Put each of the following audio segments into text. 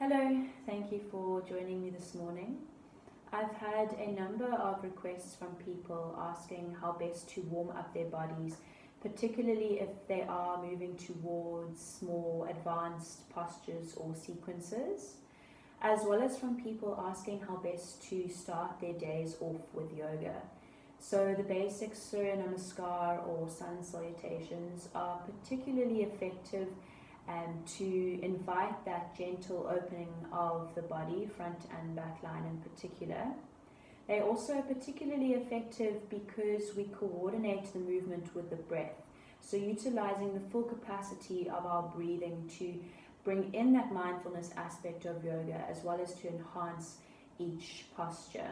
Hello, thank you for joining me this morning. I've had a number of requests from people asking how best to warm up their bodies, particularly if they are moving towards more advanced postures or sequences, as well as from people asking how best to start their days off with yoga. So the basic Surya Namaskar or Sun Salutations are particularly effective to invite that gentle opening of the body, front and back line in particular. They're also particularly effective because we coordinate the movement with the breath. So utilizing the full capacity of our breathing to bring in that mindfulness aspect of yoga as well as to enhance each posture.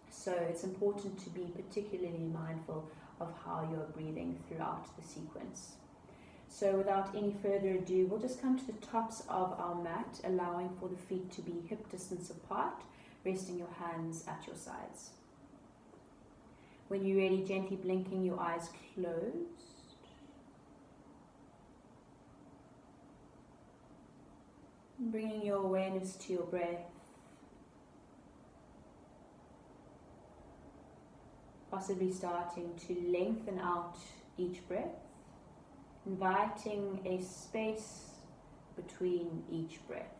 So it's important to be particularly mindful of how you're breathing throughout the sequence. So without any further ado, we'll just come to the tops of our mat, allowing for the feet to be hip distance apart, resting your hands at your sides. When you're ready, gently blinking your eyes closed. Bringing your awareness to your breath. Possibly starting to lengthen out each breath. Inviting a space between each breath.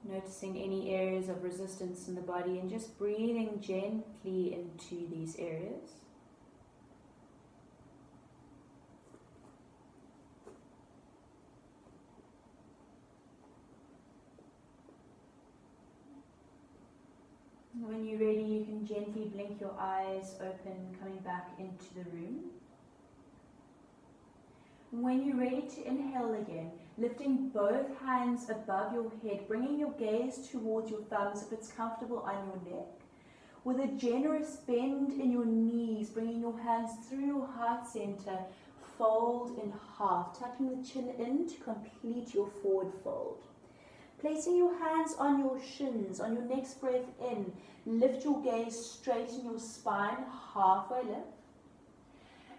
Noticing any areas of resistance in the body and just breathing gently into these areas. When you're ready, you can gently blink your eyes open, coming back into the room. When you're ready to inhale again, lifting both hands above your head, bringing your gaze towards your thumbs if it's comfortable on your neck. With a generous bend in your knees, bringing your hands through your heart center, fold in half, tucking the chin in to complete your forward fold. Placing your hands on your shins, on your next breath in, lift your gaze, straighten your spine, halfway lift.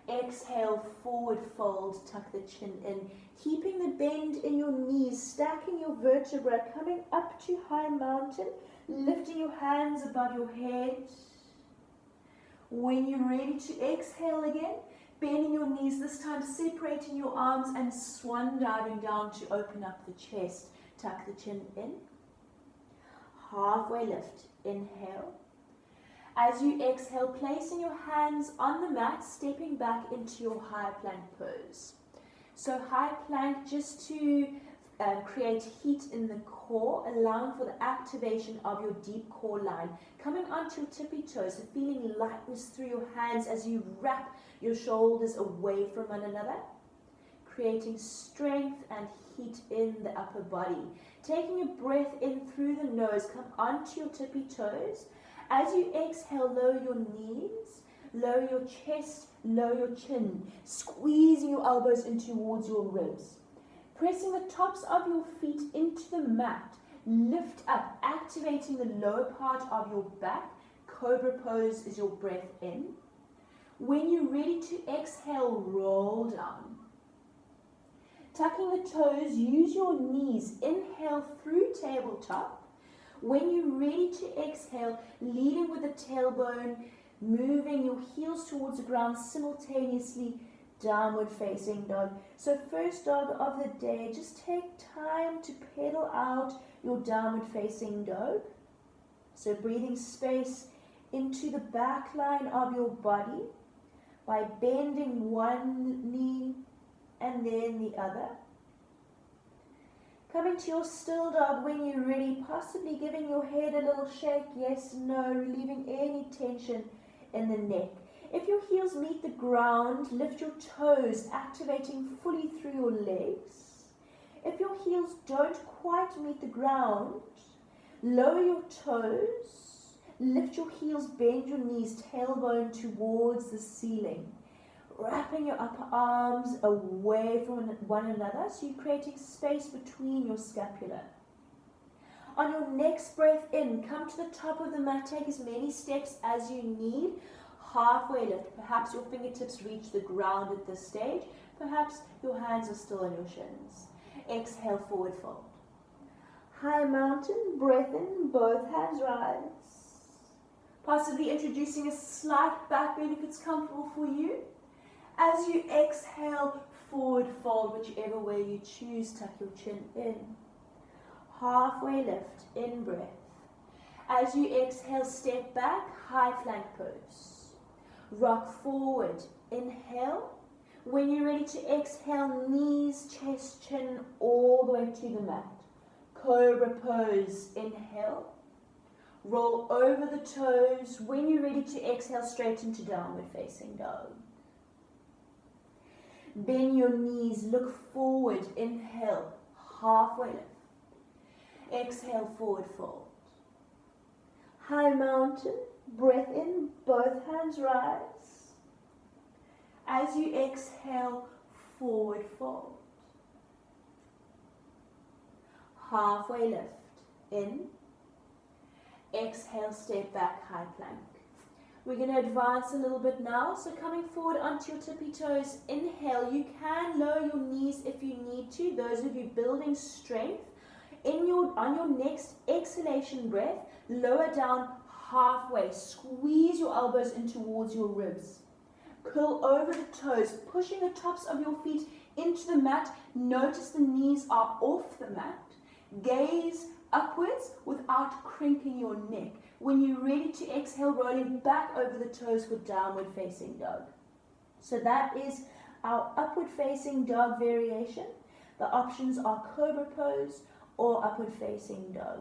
Exhale, forward fold, tuck the chin in, keeping the bend in your knees, stacking your vertebra, coming up to high mountain, lifting your hands above your head. When you're ready to exhale again, bending your knees, this time separating your arms and swan diving down to open up the chest. Tuck the chin in, halfway lift, inhale. As you exhale, placing your hands on the mat, stepping back into your high plank pose. So high plank just to create heat in the core, allowing for the activation of your deep core line. Coming onto your tippy toes, so feeling lightness through your hands as you wrap your shoulders away from one another. Creating strength and heat in the upper body. Taking a breath in through the nose, come onto your tippy toes. As you exhale, lower your knees, lower your chest, lower your chin, squeezing your elbows in towards your ribs. Pressing the tops of your feet into the mat, lift up, activating the lower part of your back. Cobra Pose is your breath in. When you're ready to exhale, roll down. Tucking the toes, use your knees, inhale through tabletop. When you're ready to exhale, leading with the tailbone, moving your heels towards the ground simultaneously, downward facing dog. So first dog of the day, just take time to pedal out your downward facing dog. So breathing space into the back line of your body by bending one knee and then the other. Coming to your still dog when you're ready, possibly giving your head a little shake, yes, no, relieving any tension in the neck. If your heels meet the ground, lift your toes, activating fully through your legs. If your heels don't quite meet the ground, lower your toes, lift your heels, bend your knees, tailbone towards the ceiling. Wrapping your upper arms away from one another, so you're creating space between your scapula. On your next breath in, come to the top of the mat, take as many steps as you need. halfway lift. Perhaps your fingertips reach the ground at this stage. Perhaps your hands are still on your shins. Exhale, forward fold. High mountain, breath in, both hands rise. Possibly introducing a slight back bend if it's comfortable for you. As you exhale, forward fold, whichever way you choose, tuck your chin in. Halfway lift, in breath. As you exhale, step back, high plank pose. Rock forward, inhale. When you're ready to exhale, knees, chest, chin, all the way to the mat. Cobra pose, inhale. Roll over the toes. When you're ready to exhale, straight into downward facing dog. Bend your knees, look forward, inhale, halfway lift. Exhale, forward fold. High mountain, breath in, both hands rise. As you exhale, forward fold. Halfway lift, in. Exhale, step back, high plank. We're going to advance a little bit now. So coming forward onto your tippy toes, inhale. You can lower your knees if you need to. Those of you building strength. On your next exhalation breath, lower down halfway. Squeeze your elbows in towards your ribs. Curl over the toes, pushing the tops of your feet into the mat. Notice the knees are off the mat. Gaze upwards without cranking your neck. When you're ready to exhale, rolling back over the toes for downward facing dog. So that is our upward facing dog variation. The options are Cobra Pose or upward facing dog.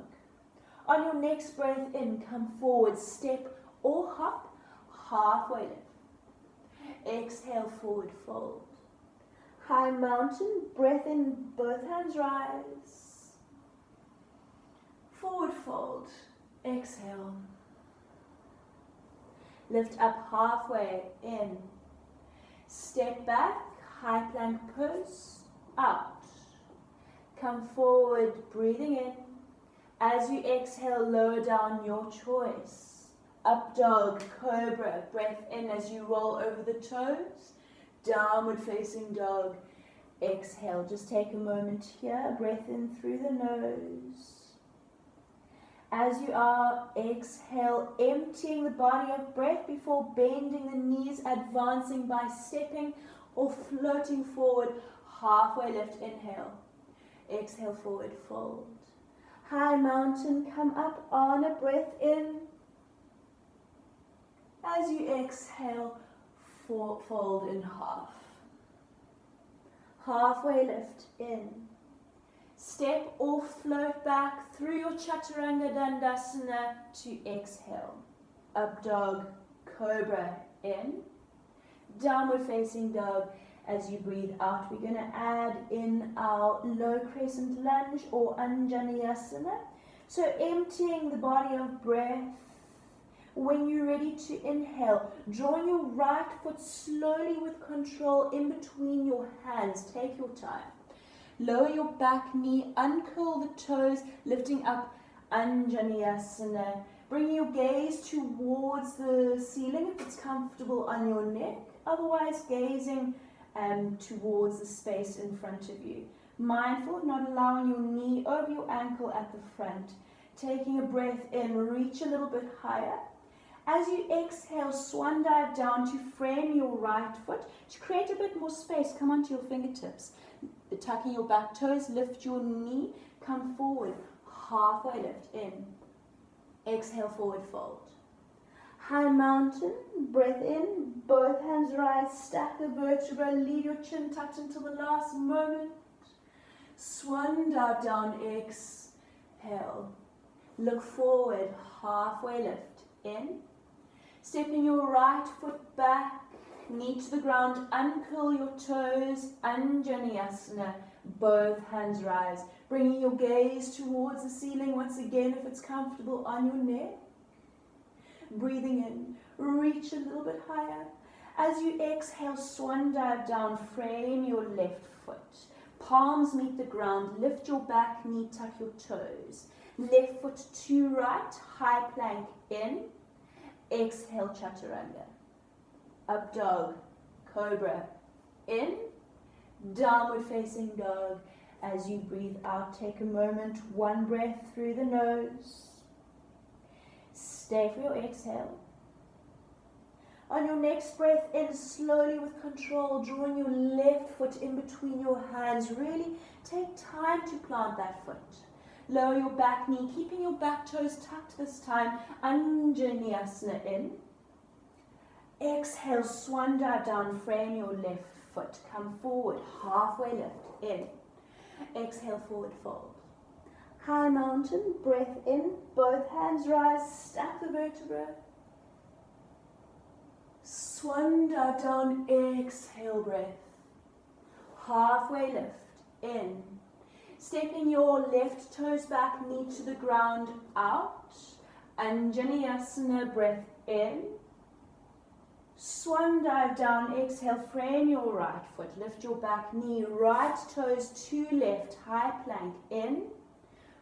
On your next breath in, come forward, step or hop, halfway lift. Exhale, forward fold. High mountain, breath in, both hands rise. Forward fold, exhale. Lift up halfway, in. Step back, high plank pose, out. Come forward, breathing in. As you exhale, lower down, your choice. Up dog, cobra, breath in as you roll over the toes. Downward facing dog, exhale. Just take a moment here, breath in through the nose. As you are, exhale, emptying the body of breath before bending the knees, advancing by stepping or floating forward. Halfway lift, inhale. Exhale, forward fold. High mountain, come up on a breath in. As you exhale, fold in half. Halfway lift, in. Step or float back through your Chaturanga Dandasana to exhale. Up dog, cobra, in. Downward facing dog. As you breathe out, we're going to add in our low crescent lunge or Anjaneyasana. So emptying the body of breath. When you're ready to inhale, drawing your right foot slowly with control in between your hands. Take your time. Lower your back knee, uncurl the toes, lifting up Anjaneyasana. Bring your gaze towards the ceiling if it's comfortable on your neck. Otherwise, gazing towards the space in front of you. Mindful of not allowing your knee over your ankle at the front. Taking a breath in, reach a little bit higher. As you exhale, swan dive down to frame your right foot. To create a bit more space, come onto your fingertips. Tucking your back toes, lift your knee, come forward. Halfway lift, in. Exhale, forward fold. High mountain, breath in, both hands rise, stack the vertebra, leave your chin tucked until the last moment. Swan dive down, exhale. Look forward, halfway lift, in. Stepping your right foot back, knee to the ground, uncurl your toes, Anjaneyasana, both hands rise. Bringing your gaze towards the ceiling once again if it's comfortable on your neck. Breathing in, reach a little bit higher. As you exhale, swan dive down, frame your left foot. Palms meet the ground, lift your back knee, tuck your toes. Left foot to right, high plank in. Exhale, Chaturanga. up dog, cobra, in, downward facing dog. As you breathe out, take a moment, one breath through the nose. Stay for your exhale. On your next breath in, slowly with control, drawing your left foot in between your hands. Really take time to plant that foot. Lower your back knee, keeping your back toes tucked this time. Anjaneyasana in. Exhale, swan dive down, frame your left foot. Come forward, halfway lift, in. Exhale, forward fold. High mountain, breath in, both hands rise, stack the vertebra. Swan dive down, exhale, breath. Halfway lift, in. Stepping your left toes back, knee to the ground, out. Anjaneyasana, breath in. Swan dive down, exhale, frame your right foot, lift your back knee, right toes to left, high plank, in.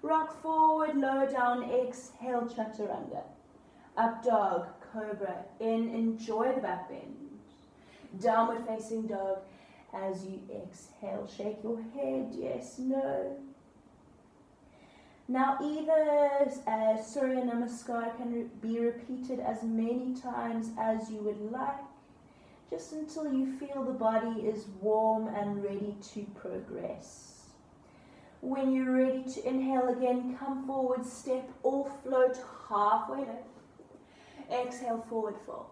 Rock forward, lower down, exhale, chaturanga. Up dog, cobra, in, enjoy the back bend. Downward facing dog, as you exhale, shake your head, yes, no. Now either Surya Namaskar can be repeated as many times as you would like, just until you feel the body is warm and ready to progress. When you're ready to inhale again, come forward, step or float, halfway lift. Exhale, forward fold.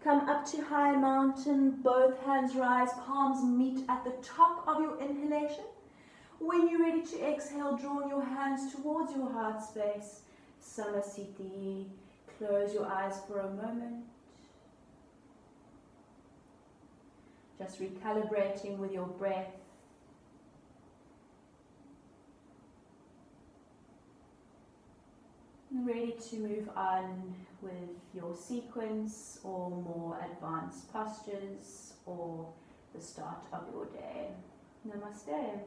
Come up to high mountain, both hands rise, palms meet at the top of your inhalation. When you're ready to exhale, draw your hands towards your heart space. Samasthiti. Close your eyes for a moment. Just recalibrating with your breath. Ready to move on with your sequence or more advanced postures or the start of your day. Namaste.